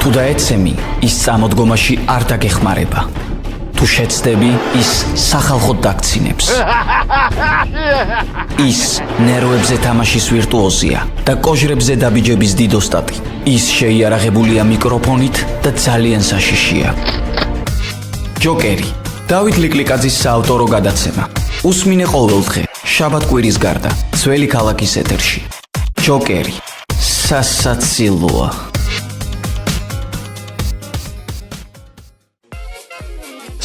თუ დაეცემი, ის წამოდგომაში არ დაგეხმარება. თუ შეცდები, ის სახალხოდ დაგცინებს. ის ნერვებზე თამაშის ვირტუოზია და კოჟრებზე დაბიჯების დიდოსტატი. ის შეიარაღებულია მიკროფონით და ძალიან საშიშია. ჯოკერი, დავით ლიკლიკაძის საავტორო გადაცემა. უსმინე ყოველდღე, შაბათ-კვირის გარდა, ძველი ქალაქის ეთერში. ჯოკერი, სასაცილოა.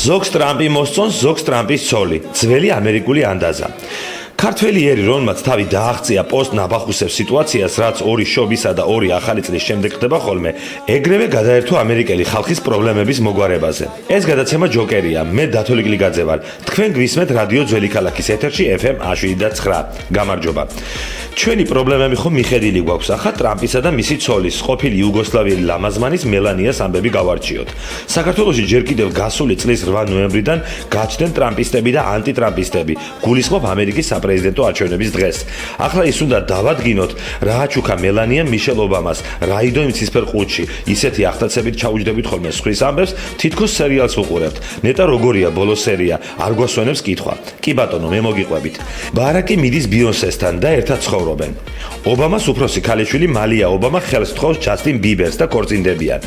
ზოგს ტრამპი მოსწონს, ზოგს ტრამპის ცოლი. ძველი ამერიკული ანდაზა. ქართველი ერი, რომელმაც თავი დააღწია პოსტ-ნაბახუსებს სიტუაციას, რაც ორი შობისა და ორი ახალი წლის შემდეგ ხდება ხოლმე, ეგრევე გადაერთო ამერიკელი ხალხის პრობლემების მოგვარებაზე. ეს გადაცემა ჯოკერია. მე დათო ლიკლიკაძე ვარ. თქვენ გვისმენთ რადიო ძველი ქალაქის ეთერში FM 107.9. გამარჯობა. ჩვენი პრობლემები ხომ მიხედილი გვაქვს ახლა ტრამპისა და მისი ცოლის, ყოფილი იუგოსლავიელი ლამაზმანის მელანიას ამბები გავარჩიოთ. საქართველოში ჯერ კიდევ გასული წლის 8 ნოემბრიდან გაჩნდნენ ტრამპისტები და ანტიტრამპისტები. გულისხმობ ამერიკის საპრეზიდენტო არჩევნების დღეს. ახლა ის უნდა დავადგინოთ, რა აჩუქა მელანიამ მიშელ ობამას, რა იდო იმ ცისფერ ყუთში. ისეთი ახტაცებით ჩაუჯდებით ხოლმე სხვის ამბებს, თითქოს სერიალს ვუყურებთ. ნეტა როგორია ბოლო სერია, არ გვასვენებს კითხვა. კი ბატონო, მე მოგიყვებით. ბარაკი მიდის ბიონსესთან და ერთად ცხოვრობენ. ობამას უფროსი ქალიშვილი მალია ობამა ხელს თხოვს ჯასტინ ბიბერს და ქორწინდებიან.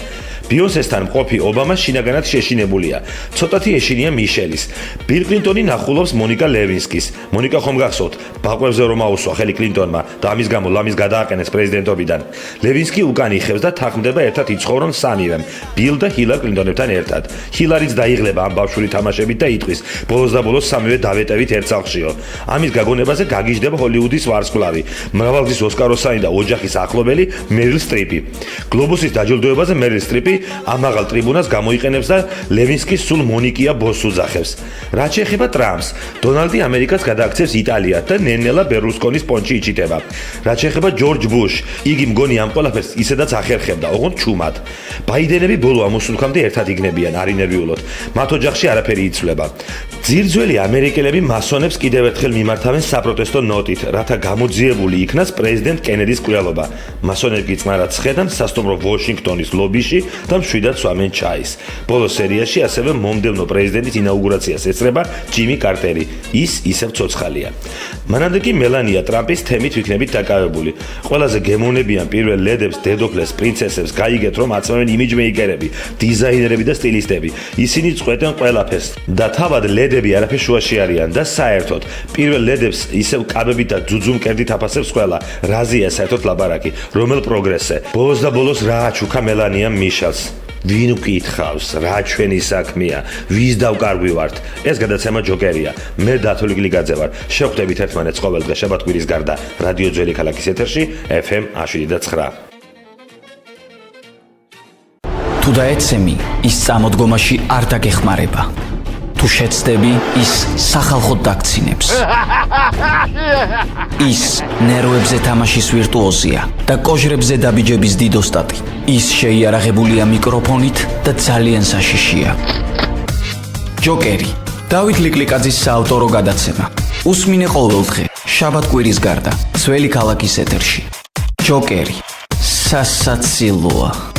ბიონსესთან მყოფი ობამა შინაგანად შეშინებულია. ცოტათი ეშინია მიშელის. ბილ კლინტონი ნახულობს მონიკა ლევინსკის. მონიკა ხომ გახსოვთ, ბაყვებზე რომ აუსვა ხელი კლინტონმა და ამის გამო ლამის გადააყენეს პრეზიდენტობიდან. ლევინსკი უკან იხევს და თანხმდება ერთად იცხოვრონ სამივემ, ბილ და ჰილარ კლინტონებთან ერთად. ჰილარიც დაიღლება ამ ბავშვური თამაშებით და იტყვის, ბოლოს და ბოლოს სამივე დავეტევით ერთ სახლშიო. ამის გაგონებაზე გაგიჟდება ჰოლივუდის ვარსკვლავი, მრავალგზის ოსკაროსანი და ოჯახის ახლობელი მერილ სტრიპი. გლობუსის დაჯილდოებაზე მერილ სტრიპი ამაღალ ტრიბუნას გამოიყენებს და ლევინსკის სულ მონიკია ბოსს უძახებს. რაც შეეხება ტრამპს, დონალდი ამერიკას გადააქცევს იტალიად და ნენელა ბერლუსკონის პონჩი იჩიტება. რაც შეეხება ჯორჯ ბუშ, იგი მგონი ამ ყველაფერს ისედაც ახერხებდა, ოღონდ ჩუმად. ბაიდენები ბოლო ამოსულქამდე ერთად იგნებიან, არ ინერვიულოთ. მათ ოჯახში არაფერი იცვლება. ძირძველი ამერიკელები მასონებს კიდევ ერთხელ მიმართავენ საპროტესტო ნოტით, რათა გამოძიებული იქნას პრეზიდენტ კენედის კვლელობა. მასონები წყნარად ხედან სასტუმრო ვაშინგტონის ლობიში და მშვიდად სვამენ ჩაის. ბოლო სერიაში ასევე მომდევნო პრეზიდენტის ინაუგურაციას ეწრება ჯიმი კარტერი. ის ისევ ცოცხალია. მანამდე კი მელანია ტრამპის თემით ვიქნებით დაკავებული. ყველაზე გემოვნებიან პირველ ლედებს, დედოფლებს, პრინცესებს გაიგეთ, რომ აწმევენ იმიჯმეიკერები, დიზაინერები და სტილისტები. ისინი წყვეტენ ყველაფერს და თავად ლედები არაფერ შუაში არიან და საერთოდ პირველ ლედებს ისევ კაბებით და ძუძუმკერდით აფასებს ყველა. რაზეა საერთოდ ლაბარაკი, რომელ პროგრესზე. ბოლოს და ბოლოს რა აჩუქა მელანიამ მიშელს. ვინ უკითხავს, რა ჩვენი საქმეა, ვის დავკარგვი ვართ. ეს გადაცემა ჯოკერია. მე დათო ლიკლიკაძე ვარ. შევხვდებით ერთმანეთს ყოველდღე შაბათ-კვირის გარდა რადიო ძველი ქალაქის ეთერში FM 107.9. თუ დაეცემი, ის წამოდგომაში არ დაგეხმარება. თუ შეცდები, ის სახალხოდ დაგცინებს. ის ნერვებზე თამაშის ვირტუოზია და კოჟრებზე დაბიჯების დიდოსტატი. ის შეიარაღებულია მიკროფონით და ძალიან საშიშია. ჯოკერი, დავით ლიკლიკაძის საავტორო გადაცემა. უსმინე ყოველდღე, შაბათ-კვირის გარდა, ძველი ქალაქის ეთერში. ჯოკერი, სასაცილოა.